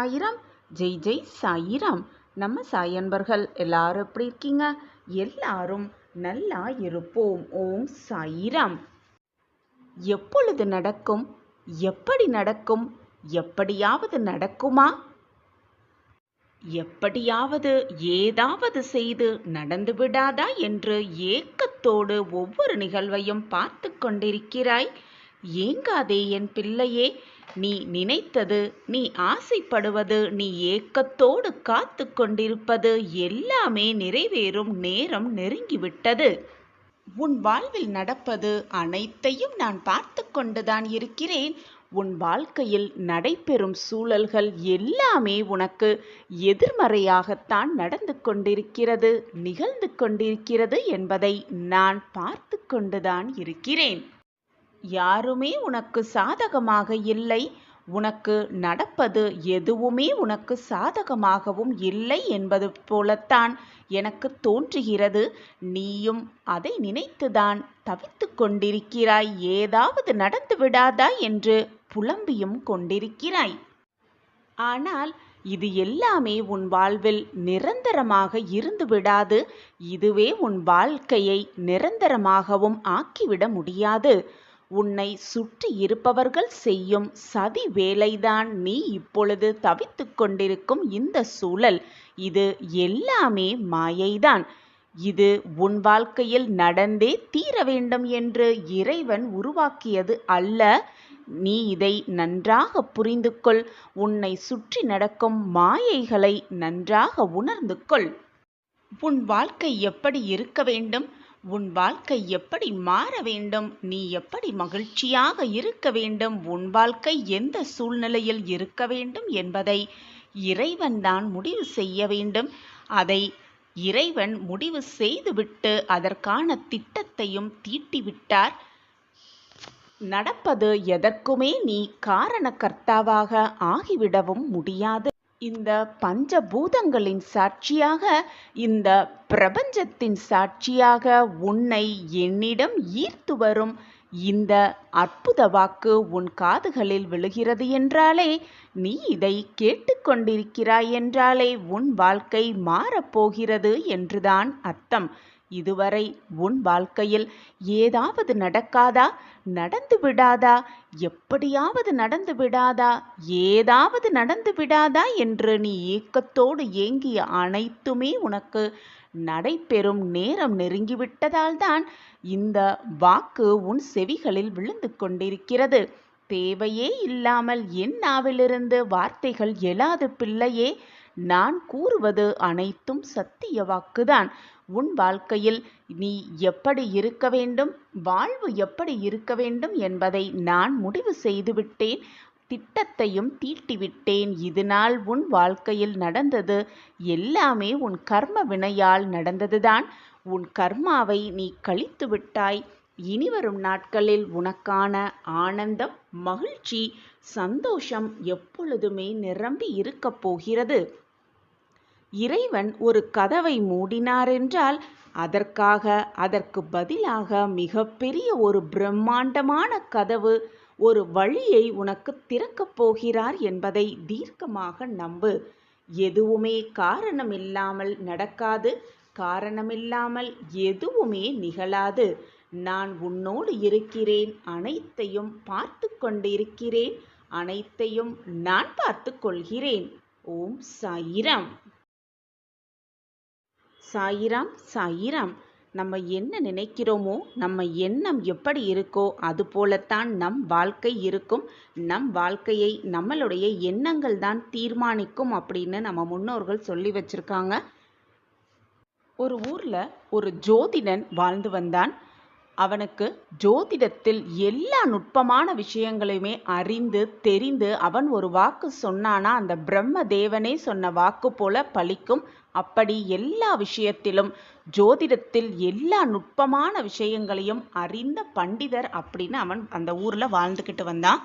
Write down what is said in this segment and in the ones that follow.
சாயிராம். ஜெய் ஜெய் சாயிராம். நம்ம சாய் அன்பர்கள் எல்லாரும் எப்படி இருக்கீங்க? எல்லாரும் நல்லா இருப்போம். ஓம் சாயிராம். எப்பொழுது நடக்கும்? எப்படி நடக்கும்? எப்படியாவது நடக்குமா? எப்படியாவது ஏதாவது செய்து நடந்து விடாதா என்று ஏக்கத்தோடு ஒவ்வொரு நிகழ்வையும் பார்த்து கொண்டிருக்கிறாய். ஏங்காதே என் பிள்ளையே. நீ நினைத்தது, நீ ஆசைப்படுவது, நீ ஏக்கத்தோடு காத்து கொண்டிருப்பது எல்லாமே நிறைவேறும் நேரம் நெருங்கிவிட்டது. உன் வாழ்வில் நடப்பது அனைத்தையும் நான் பார்த்து கொண்டுதான் இருக்கிறேன். உன் வாழ்க்கையில் நடைபெறும் சூழல்கள் எல்லாமே உனக்கு எதிர்மறையாகத்தான் நடந்து கொண்டிருக்கிறது, நிகழ்ந்து கொண்டிருக்கிறது என்பதை நான் பார்த்து கொண்டுதான் இருக்கிறேன். யாருமே உனக்கு சாதகமாக இல்லை. உனக்கு நடப்பது எதுவுமே உனக்கு சாதகமாகவும் இல்லை என்பது போலத்தான் எனக்கு தோன்றுகிறது. நீயும் அதை நினைத்துதான் தவித்து கொண்டிருக்கிறாய். ஏதாவது நடந்து விடாதா என்று புலம்பியும் கொண்டிருக்கிறாய். ஆனால் இது எல்லாமே உன் வாழ்வில் நிரந்தரமாக இருந்து விடாது. இதுவே உன் வாழ்க்கையை நிரந்தரமாகவும் ஆக்கிவிட முடியாது. உன்னை சுற்றி இருப்பவர்கள் செய்யும் சதி வேலைதான் நீ இப்பொழுது தவித்து கொண்டிருக்கும் இந்த சூழல். இது எல்லாமே மாயைதான். இது உன் வாழ்க்கையில் நடந்தே தீர வேண்டும் என்று இறைவன் உருவாக்கியது அல்ல. நீ இதை நன்றாக புரிந்து கொள். உன்னை சுற்றி நடக்கும் மாயைகளை நன்றாக உணர்ந்து கொள். உன் வாழ்க்கை எப்படி இருக்க வேண்டும்? உன் வாழ்க்கை எப்படி மாற வேண்டும்? நீ எப்படி மகிழ்ச்சியாக இருக்க வேண்டும்? உன் வாழ்க்கை எந்த சூழ்நிலையில் இருக்க வேண்டும் என்பதை இறைவன் தான் முடிவு செய்ய வேண்டும். அதை இறைவன் முடிவு செய்துவிட்டு அதற்கான திட்டத்தையும் தீட்டிவிட்டார். நடப்பது எதற்குமே நீ காரணகர்த்தாவாக ஆகிவிடவும் முடியாது. இந்த பஞ்சபூதங்களின் சாட்சியாக, இந்த பிரபஞ்சத்தின் சாட்சியாக உன்னை என்னிடம் ஈர்த்து வரும் இந்த அற்புத வாக்கு உன் காதுகளில் விழுகிறது என்றாலே, நீ இதை கேட்டுக்கொண்டிருக்கிறாய் என்றாலே உன் வாழ்க்கை மாறப்போகிறது என்றுதான் அர்த்தம். இதுவரை உன் வாழ்க்கையில் ஏதாவது நடக்காதா? நடந்து விடாதா? எப்படியாவது நடந்து விடாதா? ஏதாவது நடந்து விடாதா என்று நீ ஏக்கத்தோடு ஏங்கிய அனைத்துமே உனக்கு நடைபெறும் நேரம் நெருங்கிவிட்டதால் தான் இந்த வாக்கு உன் செவிகளில் விழுந்து கொண்டிருக்கிறது. தேவையே இல்லாமல் என் நாவிலிருந்து வார்த்தைகள் எழாது பிள்ளையே. நான் கூறுவது அனைத்தும் சத்திய வாக்குதான். உன் வாழ்க்கையில் நீ எப்படி இருக்க வேண்டும், வாழ்வு எப்படி இருக்க வேண்டும் என்பதை நான் முடிவு செய்துவிட்டேன். திட்டத்தையும் தீட்டிவிட்டேன். இதனால் உன் வாழ்க்கையில் நடந்தது எல்லாமே உன் கர்ம வினையால் நடந்ததுதான். உன் கர்மாவை நீ கழித்து விட்டாய். இனிவரும் நாட்களில் உனக்கான ஆனந்தம், மகிழ்ச்சி, சந்தோஷம் எப்பொழுதுமே நிரம்பி இருக்கப் போகிறது. இறைவன் ஒரு கதவை மூடினாரென்றால் அதற்கு பதிலாக மிகப்பெரிய ஒரு பிரம்மாண்டமான கதவு, ஒரு வழியை உனக்கு திறக்கப் போகிறார் என்பதை தீர்க்கமாக நம்பு. எதுவுமே காரணமில்லாமல் நடக்காது. காரணமில்லாமல் எதுவுமே நிகழாது. நான் உன்னோடு இருக்கிறேன். அனைத்தையும் பார்த்து கொண்டிருக்கிறேன். அனைத்தையும் நான் பார்த்து கொள்கிறேன். ஓம் சாயிராம். சாயிராம் சாயிராம். நம்ம என்ன நினைக்கிறோமோ, நம்ம எண்ணம் எப்படி இருக்கோ அது போலத்தான் நம் வாழ்க்கை இருக்கும். நம் வாழ்க்கையை நம்மளுடைய எண்ணங்கள் தான் தீர்மானிக்கும் அப்படின்னு நம்ம முன்னோர்கள் சொல்லி வச்சிருக்காங்க. ஒரு ஊரில் ஒரு ஜோதிடன் வாழ்ந்து வந்தான். அவனுக்கு ஜோதிடத்தில் எல்லா நுட்பமான விஷயங்களையுமே அறிந்து தெரிந்து அவன் ஒரு வாக்கு சொன்னானா அந்த பிரம்ம தேவனே சொன்ன வாக்கு போல பலிக்கும். அப்படி எல்லா விஷயத்திலும் ஜோதிடத்தில் எல்லா நுட்பமான விஷயங்களையும் அறிந்த பண்டிதர் அப்படின்னு அவன் அந்த ஊரில் வாழ்ந்துக்கிட்டு வந்தான்.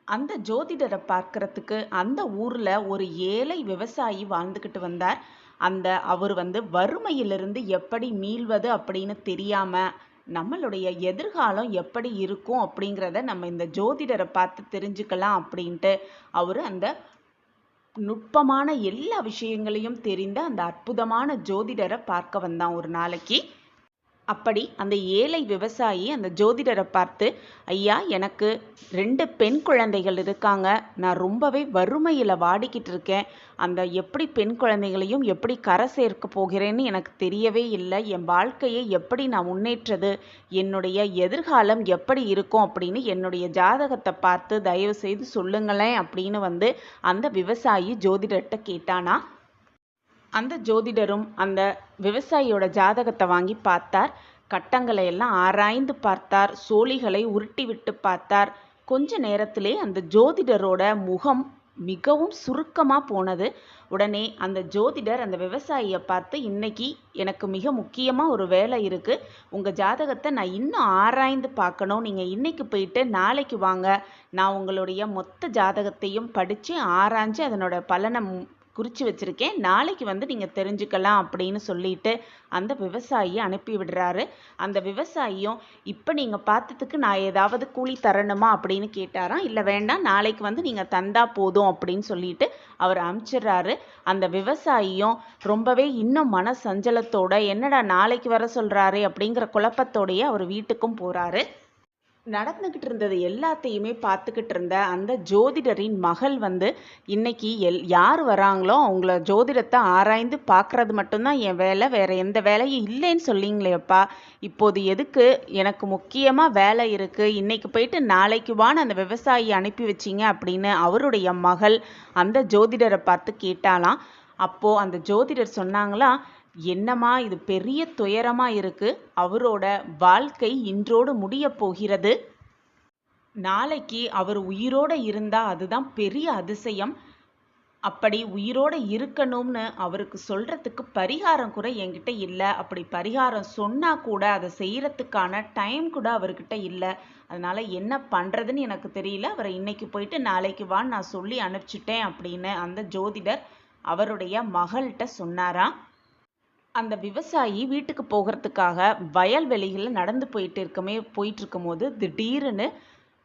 அந்த ஜோதிடரை பார்க்கறதுக்கு அந்த ஊரில் ஒரு ஏழை விவசாயி வாழ்ந்துக்கிட்டு வந்தார். அவர் வறுமையிலிருந்து எப்படி மீள்வது அப்படின்னு தெரியாமல் நம்மளுடைய எதிர்காலம் எப்படி இருக்கும் அப்படிங்கிறத நம்ம இந்த ஜோதிடரை பார்த்து தெரிஞ்சுக்கலாம் அப்படின்ட்டு அவர் அந்த நுட்பமான எல்லா விஷயங்களையும் தெரிந்த அந்த அற்புதமான ஜோதிடரை பார்க்க வந்தான் ஒரு நாளைக்கு. அப்படி அந்த ஏழை விவசாயி அந்த ஜோதிடரை பார்த்து, ஐயா, எனக்கு 2 பெண் குழந்தைகள் இருக்காங்க. நான் ரொம்பவே வறுமையில் வாடிக்கிட்டு இருக்கேன். அந்த எப்படி பெண் குழந்தைகளையும் எப்படி கரை சேர்க்க போகிறேன்னு எனக்கு தெரியவே இல்லை. என் வாழ்க்கையை எப்படி நான் முன்னேற்றது, என்னுடைய எதிர்காலம் எப்படி இருக்கும் அப்படின்னு என்னுடைய ஜாதகத்தை பார்த்து தயவு செய்து சொல்லுங்களேன் அப்படின்னு அந்த விவசாயி ஜோதிடர்கிட்ட கேட்டானா. அந்த ஜோதிடரும் அந்த விவசாயியோட ஜாதகத்தை வாங்கி பார்த்தார். கட்டங்களை எல்லாம் ஆராய்ந்து பார்த்தார். சோழிகளை உருட்டி விட்டு பார்த்தார். கொஞ்ச நேரத்திலே அந்த ஜோதிடரோட முகம் மிகவும் சுருக்கமாக போனது. உடனே அந்த ஜோதிடர் அந்த விவசாயியை பார்த்து, இன்னைக்கு எனக்கு மிக முக்கியமாக ஒரு வேலை இருக்குது. உங்கள் ஜாதகத்தை நான் இன்னும் ஆராய்ந்து பார்க்கணும். நீங்கள் இன்னைக்கு போயிட்டு நாளைக்கு வாங்க. நான் உங்களுடைய மொத்த ஜாதகத்தையும் படித்து ஆராய்ஞ்சு அதனோட பலனை குறித்து வச்சுருக்கேன். நாளைக்கு நீங்கள் தெரிஞ்சுக்கலாம் அப்படின்னு சொல்லிட்டு அந்த விவசாயியை அனுப்பி விடுறாரு. அந்த விவசாயியும், இப்போ நீங்கள் பார்த்ததுக்கு நான் ஏதாவது கூலி தரணுமா அப்படின்னு கேட்டாராம். இல்லை வேண்டாம், நாளைக்கு நீங்கள் தந்தா போதும் அப்படின்னு சொல்லிட்டு அவர் அனுப்பிச்சிடுறாரு. அந்த விவசாயியும் ரொம்பவே இன்னும் மன சஞ்சலத்தோட, என்னடா நாளைக்கு வர சொல்கிறாரு அப்படிங்கிற குழப்பத்தோடையே அவர் வீட்டுக்கும் போகிறாரு. நடந்துக்கிட்டு இருந்தது எல்லாத்தையுமே பார்த்துக்கிட்டு இருந்த அந்த ஜோதிடரின் மகள் இன்னைக்கு யார் வராங்களோ அவங்கள ஜோதிடத்தை ஆராய்ந்து பார்க்கறது மட்டும்தான் என் வேலை, வேற எந்த வேலையும் இல்லைன்னு சொல்லிங்களேப்பா. இப்போது எதுக்கு, எனக்கு முக்கியமாக வேலை இருக்குது, இன்னைக்கு போயிட்டு நாளைக்கு வான்னு அந்த விவசாயி அனுப்பி வச்சிங்க அப்படின்னு அவருடைய மகள் அந்த ஜோதிடரை பார்த்து கேட்டாலாம். அப்போது அந்த ஜோதிடர் சொன்னாங்களா, என்னம்மா இது பெரிய துயரமா இருக்கு, அவரோட வாழ்க்கை இன்றோடு முடிய போகிறது. நாளைக்கு அவர் உயிரோட இருந்தா அதுதான் பெரிய அதிசயம். அப்படி உயிரோட இருக்கணும்னு அவருக்கு சொல்றதுக்கு பரிகாரம் கூட என்கிட்ட இல்லை. அப்படி பரிகாரம் சொன்னா கூட அதை செய்யறதுக்கான டைம் கூட அவர்கிட்ட இல்லை. அதனால என்ன பண்றதுன்னு எனக்கு தெரியல. அவரை இன்னைக்கு போயிட்டு நாளைக்கு வான்னு நான் சொல்லி அனுப்பிச்சிட்டேன் அப்படின்னு அந்த ஜோதிடர் அவருடைய மகள்கிட்ட சொன்னாராம். அந்த விவசாயி வீட்டுக்கு போகிறதுக்காக வயல்வெளிகளில் நடந்து போயிட்டு இருக்கும்போது திடீர்னு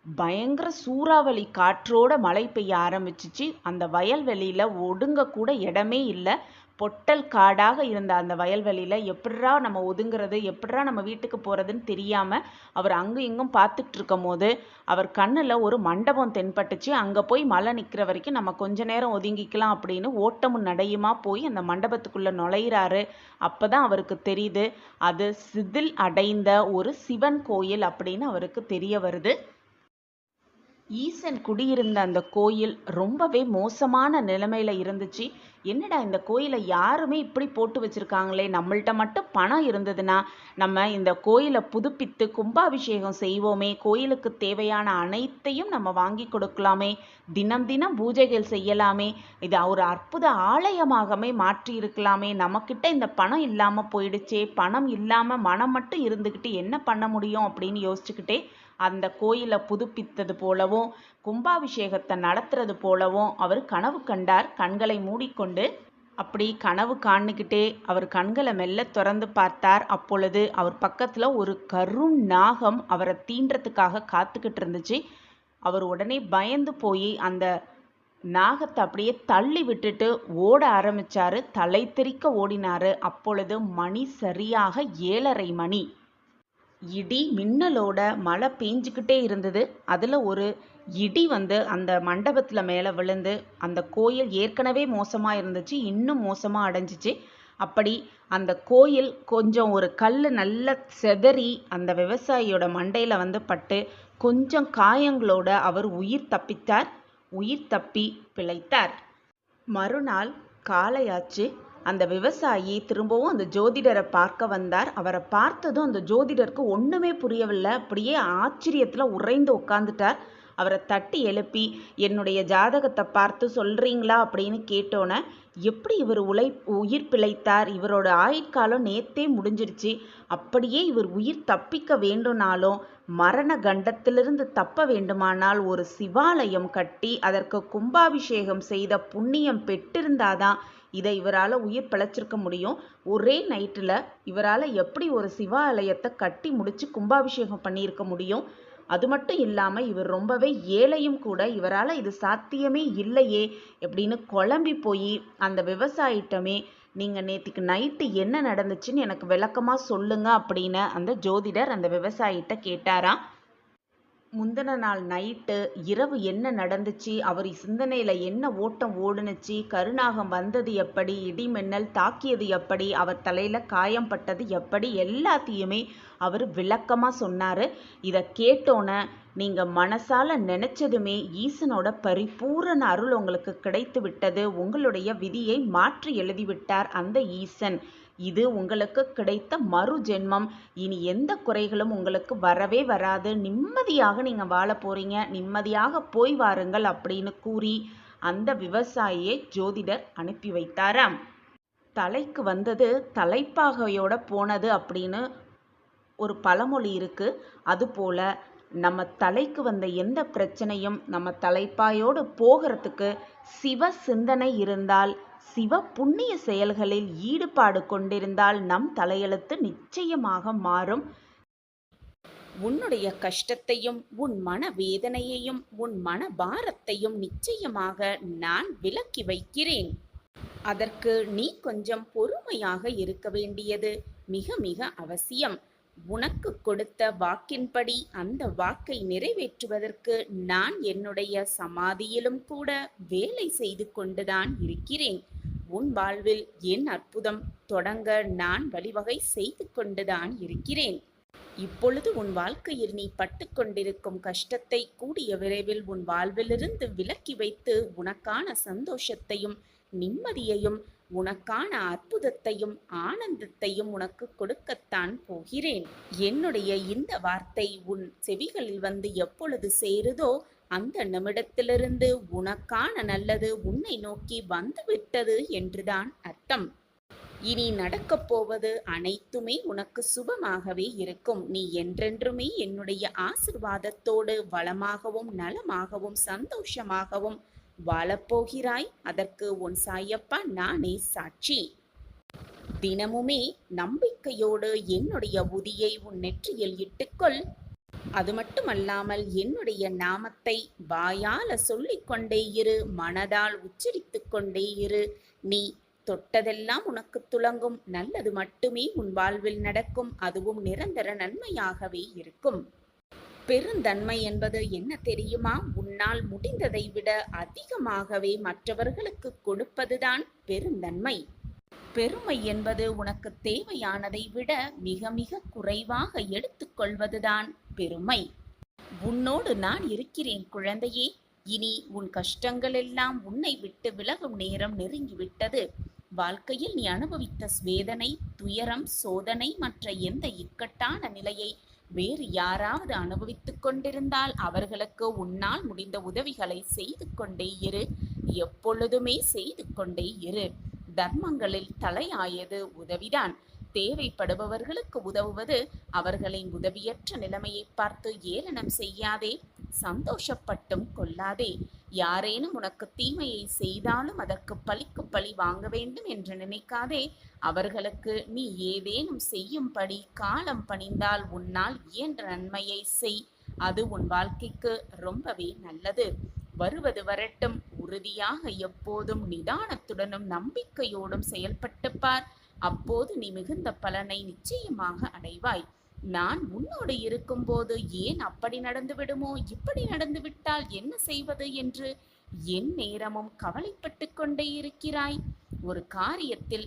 பயங்கர சூறாவளி காற்றோட மழை பெய்ய ஆரம்பிச்சிச்சு. அந்த வயல்வெளியில் ஒடுங்க கூட இடமே இல்லை. பொட்டல் காடாக இருந்த அந்த வயல்வெளியில் எப்படிரா நம்ம ஒதுங்கிறது, எப்படிரா நம்ம வீட்டுக்கு போகிறதுன்னு தெரியாமல் அவர் அங்கும் இங்கும் பார்த்துட்டு இருக்கும் போது அவர் கண்ணில் ஒரு மண்டபம் தென்பட்டுச்சு. அங்கே போய் மழை நிற்கிற வரைக்கும் நம்ம கொஞ்ச நேரம் ஒதுங்கிக்கலாம் அப்படின்னு ஓட்டமும் நடையுமா போய் அந்த மண்டபத்துக்குள்ளே நுழையிறாரு. அப்போ தான் அவருக்கு தெரியுது அது சிதில் அடைந்த ஒரு சிவன் கோயில் அப்படின்னு அவருக்கு தெரிய வருது. ஈசன் குடியிருந்த அந்த கோயில் ரொம்பவே மோசமான நிலைமையில இருந்துச்சு. என்னடா இந்த கோயிலை யாருமே இப்படி போட்டு வச்சிருக்காங்களே, நம்மள்ட்ட மட்டும் பணம் இருந்ததுன்னா நம்ம இந்த கோயிலை புதுப்பித்து கும்பாபிஷேகம் செய்வோமே, கோயிலுக்கு தேவையான அனைத்தையும் நம்ம வாங்கி கொடுக்கலாமே, தினம் தினம் பூஜைகள் செய்யலாமே, இது ஒரு அற்புத ஆலயமாகவே மாற்றி இருக்கலாமே. நமக்கிட்ட இந்த பணம் இல்லாம போயிடுச்சே, பணம் இல்லாம மனம் மட்டும் இருந்துக்கிட்டு என்ன பண்ண முடியும் அப்படின்னு யோசிச்சுக்கிட்டே அந்த கோயிலை புதுப்பித்தது போலவும் கும்பாபிஷேகத்தை நடத்துறது போலவும் அவர் கனவு கண்டார், கண்களை மூடிக்கொண்டு. அப்படி கனவு காணுகிட்டே அவர் கண்களை மெல்ல திறந்து பார்த்தார். அப்பொழுது அவர் பக்கத்துல ஒரு கரும் நாகம் அவரை தீண்டுறதுக்காக காத்துக்கிட்டு இருந்துச்சு. அவர் உடனே பயந்து போய் அந்த நாகத்தை அப்படியே தள்ளி விட்டுட்டு ஓட ஆரம்பிச்சாரு. தலை தெறிக்க ஓடினாரு. அப்பொழுது மணி சரியாக 7:30 மணி. இடி மின்னலோட மழை பெஞ்சுக்கிட்டே இருந்தது. அதில் ஒரு இடி அந்த மண்டபத்தில் மேலே விழுந்து அந்த கோயில் ஏற்கனவே மோசமாக இருந்துச்சு, இன்னும் மோசமாக அடைஞ்சிச்சு. அப்படி அந்த கோயில் கொஞ்சம் ஒரு கல் நல்ல செதறி அந்த விவசாயியோட மண்டையில் பட்டு கொஞ்சம் காயங்களோட அவர் உயிர் தப்பித்தார். உயிர் தப்பி பிழைத்தார். மறுநாள் காலையாச்சு. அந்த விவசாயி திரும்பவும் அந்த ஜோதிடரை பார்க்க வந்தார். அவரை பார்த்ததும் அந்த ஜோதிடருக்கு ஒன்றுமே புரியவில்லை. அப்படியே ஆச்சரியத்தில் உறைந்து உட்காந்துட்டார். அவரை தட்டி எழுப்பி, என்னுடைய ஜாதகத்தை பார்த்து சொல்கிறீங்களா அப்படின்னு கேட்டோன்னே, எப்படி இவர் உயிர் பிழைத்தார், இவரோட ஆயுட்காலம் நேத்தே முடிஞ்சிருச்சு, அப்படியே இவர் உயிர் தப்பிக்க வேண்டும்னாலும் மரண கண்டத்திலிருந்து தப்ப வேண்டுமானால் ஒரு சிவாலயம் கட்டி அதற்கு கும்பாபிஷேகம் செய்த புண்ணியம் பெற்றிருந்தாதான் இதை இவரால் உயிர் பிழைச்சிருக்க முடியும். ஒரே நைட்டில் இவரால் எப்படி ஒரு சிவாலயத்தை கட்டி முடித்து கும்பாபிஷேகம் பண்ணியிருக்க முடியும்? அது மட்டும் இல்லாமல் இவர் ரொம்பவே ஏழையும் கூட. இவரால் இது சாத்தியமே இல்லையே எப்படின்னு குழம்பி போய் அந்த விவசாயிட்டமே, நீங்கள் நேற்றுக்கு நைட்டு என்ன நடந்துச்சுன்னு எனக்கு விளக்கமாக சொல்லுங்க அப்படின்னு அந்த ஜோதிடர் அந்த விவசாயிட்ட கேட்டாராம். முந்தின நாள் நைட்டு இரவு என்ன நடந்துச்சு, அவர் சிந்தனையில் என்ன ஓட்டம் ஓடுனுச்சு, கருநாகம் வந்தது எப்படி, இடிமின்னல் தாக்கியது எப்படி, அவர் தலையில் காயம் பட்டது எப்படி, எல்லாத்தையுமே அவர் விளக்கமாக சொன்னார். இதை கேட்டோன்னே நீங்கள் மனசால் நினச்சதுமே ஈசனோட பரிபூரண அருள் உங்களுக்கு கிடைத்து விட்டது. உங்களுடைய விதியை மாற்றி எழுதிவிட்டார் அந்த ஈசன். இது உங்களுக்கு கிடைத்த மறு ஜென்மம். இனி எந்த குறைகளும் உங்களுக்கு வரவே வராது. நிம்மதியாக நீங்கள் வாழ போகிறீங்க. நிம்மதியாக போய் வாருங்கள் அப்படின்னு கூறி அந்த விவசாயியை ஜோதிடர் அனுப்பி வைத்தாராம். தலைக்கு வந்தது தலைப்பாகையோட போனது அப்படின்னு ஒரு பழமொழி இருக்குது. அதுபோல் நம்ம தலைக்கு வந்த எந்த பிரச்சனையும் நம்ம தலைப்பாயோடு போகிறதுக்கு சிவ சிந்தனை இருந்தால், சிவ புண்ணிய செயல்களில் ஈடுபாடு கொண்டிருந்தால் நம் தலையெழுத்து நிச்சயமாக மாறும். உன்னுடைய கஷ்டத்தையும் உன் மன வேதனையையும் உன் மன பாரத்தையும் நிச்சயமாக நான் விலக்கி வைக்கிறேன். அதற்கு நீ கொஞ்சம் பொறுமையாக இருக்க வேண்டியது மிக மிக அவசியம். உனக்கு கொடுத்த வாக்கின்படி அந்த வாக்கை நிறைவேற்றுவதற்கு நான் என்னுடைய சமாதியிலும் கூட வேலை செய்து கொண்டுதான் இருக்கிறேன். உன் வாழ்வில் என் அற்புதம் தொடங்க நான் வழிவகை செய்து கொண்டுதான் இருக்கிறேன். இப்பொழுது உன் வாழ்க்கையில் நீ பட்டு கொண்டிருக்கும் கஷ்டத்தை கூடிய விரைவில் உன் வாழ்விலிருந்து விலக்கி வைத்து உனக்கான சந்தோஷத்தையும் நிம்மதியையும் உனக்கான அற்புதத்தையும் ஆனந்தத்தையும் உனக்கு கொடுக்கத்தான் போகிறேன். என்னுடைய இந்த வார்த்தை உன் செவிகளில் வந்து எப்பொழுது சேருதோ அந்த நிமிடத்திலிருந்து உனக்கான நல்லது உன்னை நோக்கி வந்துவிட்டது என்றுதான் அர்த்தம். இனி நடக்கப் போவது அனைத்துமே உனக்கு சுபமாகவே இருக்கும். நீ என்றென்றுமே என்னுடைய ஆசிர்வாதத்தோடு வளமாகவும் நலமாகவும் சந்தோஷமாகவும் வாழப்போகிறாய். அதற்கு உன் சாயப்பா நானே சாட்சி. தினமுமே நம்பிக்கையோடு என்னுடைய உதியை உன் நெற்றியில் இட்டுக்கொள். அது மட்டுமல்லாமல் என்னுடைய நாமத்தை வாயால சொல்லிக்கொண்டே இரு, மனதால் உச்சரித்து கொண்டே இரு. நீ தொட்டதெல்லாம் உனக்கு துலங்கும். நல்லது மட்டுமே உன் வாழ்வில் நடக்கும். அதுவும் நிரந்தர நன்மையாகவே இருக்கும். பெருந்தன்மை என்பது என்ன தெரியுமா? உன்னால் முடிந்ததை விட அதிகமாகவே மற்றவர்களுக்கு கொடுப்பதுதான் பெருந்தன்மை. பெருமை என்பது உனக்கு தேவையானதை விட மிக மிக குறைவாக எடுத்துக்கொள்வதுதான் பெருமை. உன்னோடு நான் இருக்கிறேன் குழந்தையே. இனி உன் கஷ்டங்கள் எல்லாம் உன்னை விட்டு விலகும் நேரம் நெருங்கிவிட்டது. வாழ்க்கையில் நீ அனுபவித்த வேதனை, துயரம், சோதனை மற்ற எந்த இக்கட்டான நிலையை வேறு யாராவது அனுபவித்துக் கொண்டிருந்தால் அவர்களுக்கு உன்னால் முடிந்த உதவிகளை செய்து கொண்டே இரு. எப்பொழுதுமே செய்து கொண்டே இரு. தர்மங்களில் தலையாயது உதவிதான். தேவைப்படுபவர்களுக்கு உதவுவது. அவர்களின் உதவியற்ற நிலைமையை பார்த்து ஏளனம் செய்யாதே, சந்தோஷப்பட்டும் கொள்ளாதே. யாரேனும் உனக்கு தீமையை செய்தாலும் அதற்கு பழிக்கு பழி வாங்க வேண்டும் என்று நினைக்காதே. அவர்களுக்கு நீ ஏதேனும் செய்யும்படி காலம் பணிந்தால் உன்னால் இயன்ற நன்மையை செய். அது உன் வாழ்க்கைக்கு ரொம்பவே நல்லது. வருவது வரட்டும். உறுதியாக எப்போதும் நிதானத்துடனும் நம்பிக்கையோடும் செயல்பட்டு பார். அப்போது நீ மிகுந்த பலனை நிச்சயமாக அடைவாய். நான் உன்னோடு இருக்கும்போது ஏன் அப்படி நடந்து விடுமோ, இப்படி நடந்து விட்டால் என்ன செய்வது என்று என் நேரமும் கவலைப்பட்டு கொண்டே இருக்கிறாய். ஒரு காரியத்தில்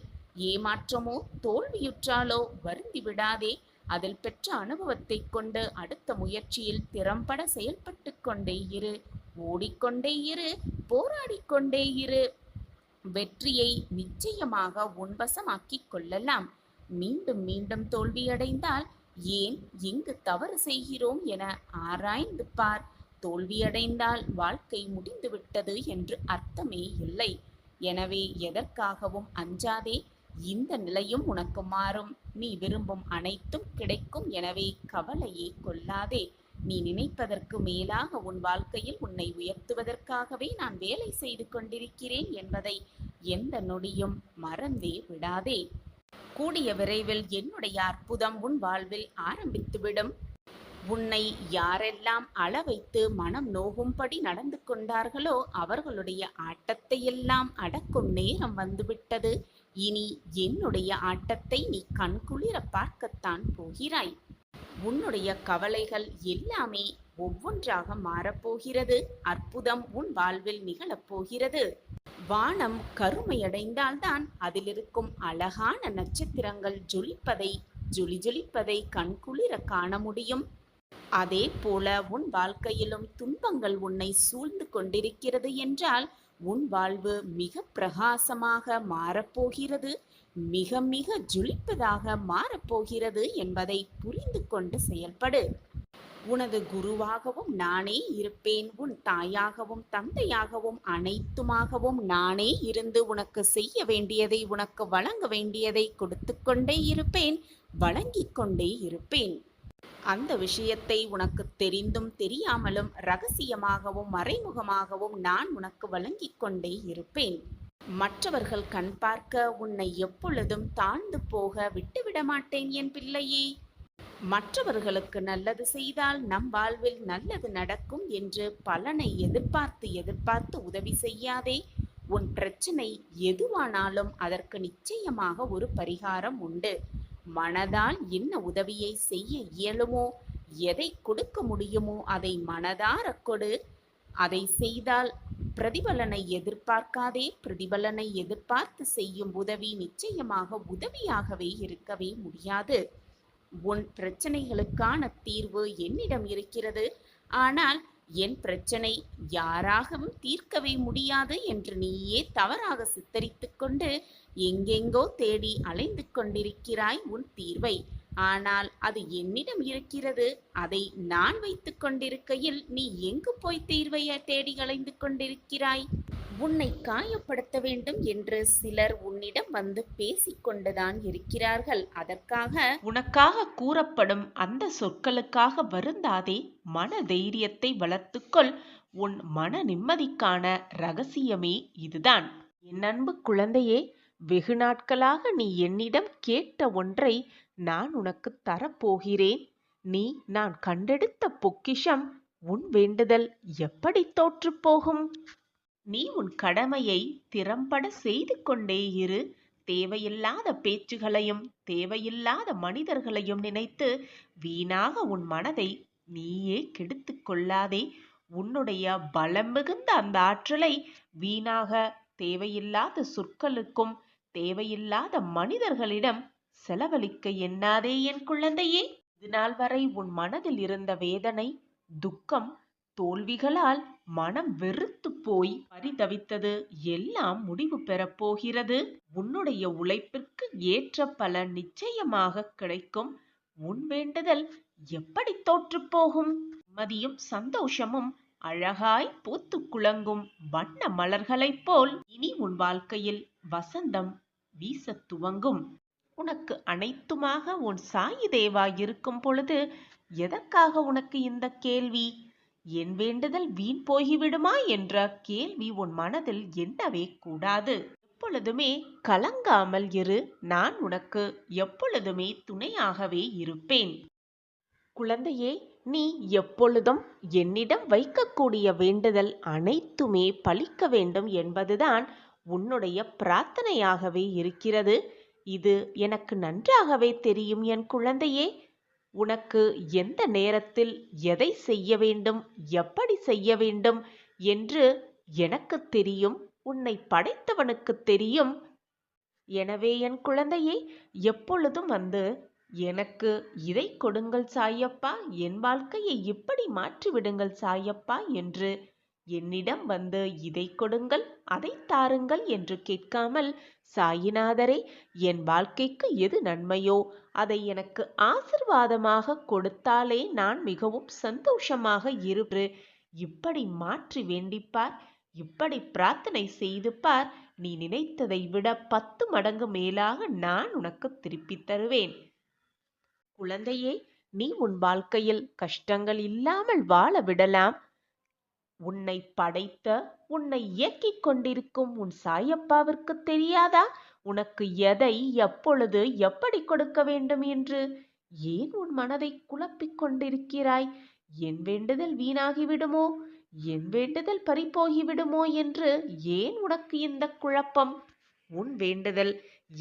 ஏமாற்றமோ தோல்வியுற்றாலோ வருந்தி விடாதே. அதில் பெற்ற அனுபவத்தை கொண்டு அடுத்த முயற்சியில் திறம்பட செயல்பட்டு கொண்டே இரு. ஓடிக்கொண்டே இரு, போராடிக்கொண்டே இரு. வெற்றியை நிச்சயமாக உன்வசமாக்கிக் கொள்ளலாம். மீண்டும் மீண்டும் தோல்வியடைந்தால் ஏன் எங்கு தவறு செய்கிறோம் என ஆராய்ந்து பார். தோல்வியடைந்தால் வாழ்க்கை முடிந்துவிட்டது என்று அர்த்தமே இல்லை. எனவே எதற்காகவும் அஞ்சாதே. இந்த நிலையும் உனக்கு மாறும். நீ விரும்பும் அனைத்தும் கிடைக்கும். எனவே கவலையே கொள்ளாதே. நீ நினைப்பதற்கு மேலாக உன் வாழ்க்கையில் உன்னை உயர்த்துவதற்காகவே நான் வேலை செய்து கொண்டிருக்கிறேன் என்பதை எந்த நொடியும் மறந்தே விடாதே. கூடிய விரைவில் என்னுடைய அற்புதம் உன் வாழ்வில் ஆரம்பித்துவிடும். உன்னை யாரெல்லாம் அளவைத்து மனம் நோகும்படி நடந்து கொண்டார்களோ அவர்களுடைய ஆட்டத்தையெல்லாம் அடக்கும் நேரம் வந்துவிட்டது. இனி என்னுடைய ஆட்டத்தை நீ கண்குளிர பார்க்கத்தான் போகிறாய். உன்னுடைய கவலைகள் எல்லாமே ஒவ்வொன்றாக மாறப்போகிறது. அற்புதம் உன் வாழ்வில் நிகழப்போகிறது. வானம் கருமையடைந்தால்தான் அதிலிருக்கும் அழகான நட்சத்திரங்கள் ஜொலிப்பதை கண்குளிர காண முடியும். அதே போல உன் வாழ்க்கையிலும் துன்பங்கள் உன்னை சூழ்ந்து கொண்டிருக்கிறது என்றால் உன் வாழ்வு மிக பிரகாசமாக மாறப்போகிறது, மிக மிக ஜொலிப்பதாக மாறப்போகிறது என்பதை புரிந்து கொண்டு செயல்படு. உனது குருவாகவும் நானே இருப்பேன். உன் தாயாகவும் தந்தையாகவும் அனைத்துமாகவும் நானே இருந்து உனக்கு செய்ய வேண்டியதை, உனக்கு வழங்க வேண்டியதை கொடுத்து கொண்டே இருப்பேன், வழங்கிக் கொண்டே இருப்பேன். அந்த விஷயத்தை உனக்கு தெரிந்தும் தெரியாமலும் ரகசியமாகவும் மறைமுகமாகவும் நான் உனக்கு வழங்கிக் கொண்டே இருப்பேன். மற்றவர்கள் கண் பார்க்க உன்னை எப்பொழுதும் தாழ்ந்து போக விட்டுவிட மாட்டேன் என் பிள்ளையே. மற்றவர்களுக்கு நல்லது செய்தால் நம் வாழ்வில் நல்லது நடக்கும் என்று பலனை எதிர்பார்த்து உதவி செய்யாதே. உன் பிரச்சனை எதுவானாலும் அதற்கு நிச்சயமாக ஒரு பரிகாரம் உண்டு. மனதால் என்ன உதவியை செய்ய இயலுமோ, எதை கொடுக்க முடியுமோ அதை மனதார கொடு. அதை செய்தால் பிரதிபலனை எதிர்பார்க்காதே. பிரதிபலனை எதிர்பார்த்து செய்யும் உதவி நிச்சயமாக உதவியாகவே இருக்கவே முடியாது. உன் பிரச்சனைகளுக்கான தீர்வு என்னிடம் இருக்கிறது. ஆனால் என் பிரச்சனை யாராகவும் தீர்க்கவே முடியாது என்று நீயே தவறாக சித்தரித்துக் கொண்டு எங்கெங்கோ தேடி அலைந்து கொண்டிருக்கிறாய் உன் தீர்வை. ஆனால் அது என்னிடம் இருக்கிறது. அதை நான் வைத்துக் கொண்டிருக்கையில் நீ எங்கு போய் தீர்வை தேடி அலைந்து கொண்டிருக்கிறாய்? உன்னை காயப்படுத்த வேண்டும் என்று சிலர் உன்னிடம் வந்து பேசிக்கொண்டுதான் இருக்கிறார்கள். அதற்காக உனக்காக கூறப்படும் அந்த சொற்களுக்காக வருந்தாதே. மன தைரியத்தை வளர்த்துக்கொள். உன் மன நிம்மதிக்கான ரகசியமே இதுதான். என் அன்பு குழந்தையே, வெகு நாட்களாக நீ என்னிடம் கேட்ட ஒன்றை நான் உனக்கு தரப்போகிறேன். நான் கண்டெடுத்த பொக்கிஷம். உன் வேண்டுதல் எப்படி தோற்று போகும்? நீ உன் கடமையை திறம்பட செய்து கொண்டே இரு. தேவையில்லாத பேச்சுகளையும் தேவையில்லாத மனிதர்களையும் நினைத்து வீணாக உன் மனதை நீயே கெடுத்து கொள்ளாதே. உன்னுடைய பலம் மிகுந்த அந்த ஆற்றலை வீணாக தேவையில்லாத சொற்களுக்கும் தேவையில்லாத மனிதர்களிடம் செலவழிக்க எண்ணாதே என் குழந்தையே. இதுநாள் வரை உன் மனதில் இருந்த வேதனை, துக்கம், தோல்விகளால் மனம் வெறுத்து போய் பரிதவித்தது எல்லாம் முடிவு பெறப்போகிறது. உன்னுடைய உழைப்பிற்கு ஏற்ற பலன் நிச்சயமாக கிடைக்கும். உன் வேண்டுதல் எப்படி தோற்று போகும்? நிம்மதியும் சந்தோஷமும் அழகாய் பூத்து குலங்கும் வண்ண மலர்களைப் போல் இனி உன் வாழ்க்கையில் வசந்தம் வீச துவங்கும். உனக்கு அனைத்துமாக உன் சாயி தேவா இருக்கும் பொழுது எதற்காக உனக்கு இந்த கேள்வி? என் வேண்டுதல் வீண் போய்விடுமா என்ற கேள்வி உன் மனதில் எண்ணவே கூடாது. எப்பொழுதுமே கலங்காமல் இரு. நான் உனக்கு எப்பொழுதுமே துணையாகவே இருப்பேன். குழந்தையே, நீ எப்பொழுதும் என்னிடம் வைக்கக்கூடிய வேண்டுதல் அனைத்துமே பலிக்க வேண்டும் என்பதுதான் உன்னுடைய பிரார்த்தனையாகவே இருக்கிறது. இது எனக்கு நன்றாகவே தெரியும் என் குழந்தையே. உனக்கு எந்த நேரத்தில் எதை செய்ய வேண்டும், எப்படி செய்ய வேண்டும் என்று எனக்கு தெரியும். உன்னை படைத்தவனுக்கு தெரியும். எனவே என் குழந்தையே, எப்பொழுதும் வந்து எனக்கு இதை கொடுங்கள் சாயப்பா, என் வாழ்க்கையை இப்படி மாற்றிவிடுங்கள் சாயப்பா என்று என்னிடம் வந்து இதை கொடுங்கள், அதை தாருங்கள் என்று கேட்காமல், சாயிநாதரே, என் வாழ்க்கைக்கு எது நன்மையோ அதை எனக்கு ஆசிர்வாதமாக கொடுத்தாலே நான் மிகவும் சந்தோஷமாக இருப்பு. இப்படி மாற்றி வேண்டிப்பார், இப்படி பிரார்த்தனை செய்து பார். நீ நினைத்ததை விட 10 மடங்கு மேலாக நான் உனக்கு திருப்பி தருவேன். குழந்தையே, நீ உன் வாழ்க்கையில் கஷ்டங்கள் இல்லாமல் வாழ விடலாம். உன்னை படைத்த, உன்னை இயக்கிக் கொண்டிருக்கும் உன் சாயப்பாவிற்கு தெரியாதா உனக்கு எதை எப்பொழுது எப்படி கொடுக்க வேண்டும் என்று? ஏன் உன் மனதை குழப்பிக் கொண்டிருக்கிறாய்? என் வேண்டுதல் வீணாகிவிடுமோ, என் வேண்டுதல் பறிபோகிவிடுமோ என்று ஏன் உனக்கு இந்த குழப்பம்? உன் வேண்டுதல்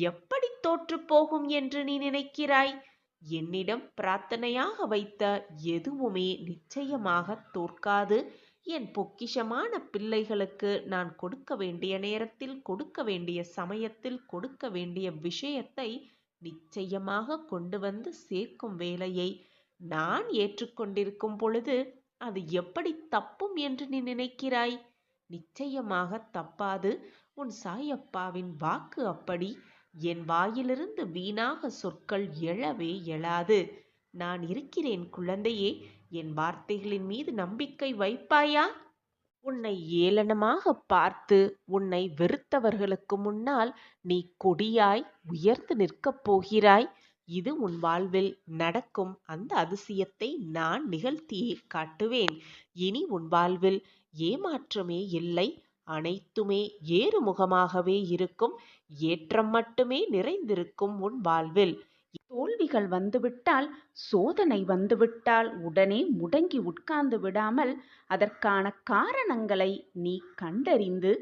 எப்படி தோற்றுப் போகும் என்று நீ நினைக்கிறாய்? என்னிடம் பிரார்த்தனையாக வைத்த எதுவுமே நிச்சயமாக தோற்காது. என் பொக்கிஷமான பிள்ளைகளுக்கு நான் கொடுக்க வேண்டிய நேரத்தில், கொடுக்க வேண்டிய சமயத்தில், கொடுக்க வேண்டிய விஷயத்தை நிச்சயமாக கொண்டு வந்து சேர்க்கும் வேலையை நான் ஏற்றுக்கொண்டிருக்கும் பொழுது அது எப்படி தப்பும் என்று நீ நினைக்கிறாய்? நிச்சயமாக தப்பாது. உன் சாயப்பாவின் வாக்கு அப்படி. என் வாயிலிருந்து வீணாக சொற்கள் எழவே எழாது. நான் இருக்கிறேன் குழந்தையே. என் வார்த்தைகளின் மீது நம்பிக்கை வைப்பாயா? உன்னை ஏளனமாக பார்த்து உன்னை வெறுத்தவர்களுக்கு முன்னால் நீ கொடியாய் உயர்ந்து நிற்கப் போகிறாய். இது உன் வாழ்வில் நடக்கும் அந்த அதிசயத்தை நான் நிகழ்த்தியே காட்டுவேன். இனி உன் வாழ்வில் ஏமாற்றமே இல்லை. அனைத்துமே ஏறுமுகமாகவே இருக்கும். ஏற்றம் மட்டுமே நிறைந்திருக்கும் உன் வாழ்வில். தோல்விகள் வந்துவிட்டால், சோதனை வந்துவிட்டால் உடனே முடங்கி உட்கார்ந்து விடாமல் அதற்கான காரணங்களை நீ கண்டறிந்து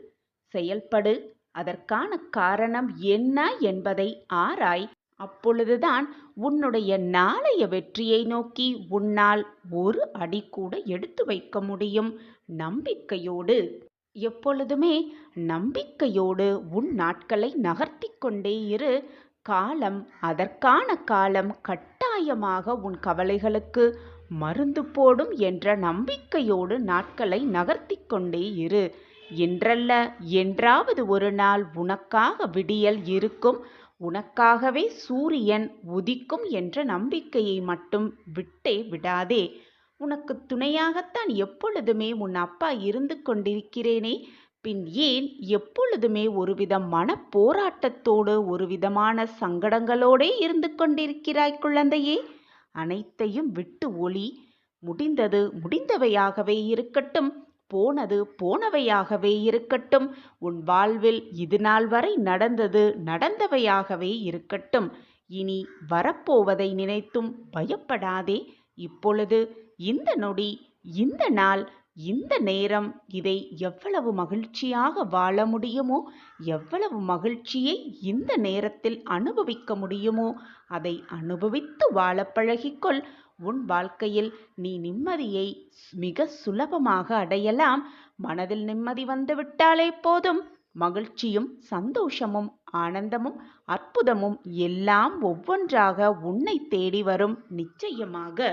செயல்படு. அதற்கான காரணம் என்ன என்பதை ஆராய். அப்பொழுதுதான் உன்னுடைய நாளைய வெற்றியை நோக்கி உன்னால் ஒரு அடி கூட எடுத்து வைக்க முடியும். நம்பிக்கையோடு, எப்பொழுதுமே நம்பிக்கையோடு உன் நாட்களை நகர்த்தி கொண்டே இரு. காலம், அதற்கான காலம் கட்டாயமாக உன் கவலைகளுக்கு மருந்து போடும் என்ற நம்பிக்கையோடு நாட்களை நகர்த்தி கொண்டே இரு. என்றல்ல என்றாவது ஒரு நாள் உனக்காக விடியல் இருக்கும். உனக்காகவே சூரியன் உதிக்கும் என்ற நம்பிக்கையை மட்டும் விட்டே விடாதே. உனக்கு துணையாகத்தான் எப்பொழுதுமே உன் அப்பா இருந்து கொண்டிருக்கிறேனே, பின் ஏன் எப்பொழுதுமே ஒருவித மனப்போராட்டத்தோடு, ஒரு விதமான சங்கடங்களோடே இருந்து கொண்டிருக்கிறாய் குழந்தையே? அனைத்தையும் விட்டு ஒளி. முடிந்தது முடிந்தவையாகவே இருக்கட்டும். போனது போனவையாகவே இருக்கட்டும். உன் வாழ்வில் இது நாள் வரை நடந்தது நடந்தவையாகவே இருக்கட்டும். இனி வரப்போவதை நினைத்தும் பயப்படாதே. இப்பொழுது, இந்த நொடி, இந்த நாள், இந்த நேரம், இதை எவ்வளவு மகிழ்ச்சியாக வாழ முடியுமோ, எவ்வளவு மகிழ்ச்சியை இந்த நேரத்தில் அனுபவிக்க முடியுமோ அதை அனுபவித்து வாழ பழகிக்கொள். உன் வாழ்க்கையில் நீ நிம்மதியை மிக சுலபமாக அடையலாம். மனதில் நிம்மதி வந்துவிட்டாலே போதும். மகிழ்ச்சியும் சந்தோஷமும் ஆனந்தமும் அற்புதமும் எல்லாம் ஒவ்வொன்றாக உன்னை தேடி வரும். நிச்சயமாக.